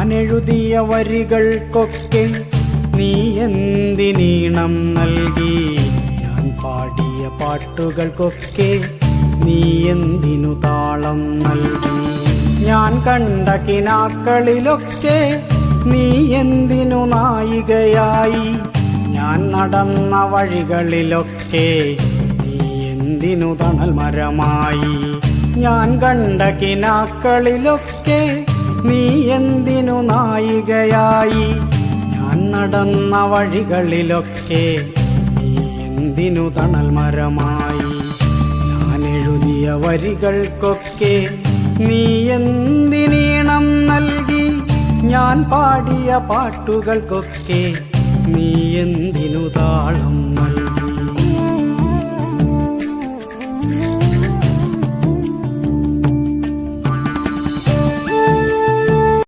എഴുതിയ വരികൾക്കൊക്കെ നീ എന്തിനീണം നൽകി? ഞാൻ പാടിയ പാട്ടുകൾക്കൊക്കെ നീ എന്തിനു താളം നൽകി? ഞാൻ കണ്ട കിനാക്കളിലൊക്കെ നീ എന്തിനു നായികയായി? ഞാൻ നടന്ന വഴികളിലൊക്കെ നീ എന്തിനു തണൽ മരമായി? ഞാൻ കണ്ട കിനാക്കളിലൊക്കെ നീ എന്തിനു നായികയായി? ഞാൻ നടന്ന വഴികളിലൊക്കെ നീ എന്തിനു തണൽ മരമായി? ഞാൻ എഴുതിയ വരികൾക്കൊക്കെ നീ എന്തിനീണം നൽകി? ഞാൻ പാടിയ പാട്ടുകൾക്കൊക്കെ നീ എന്തിനു താളം നൽകി?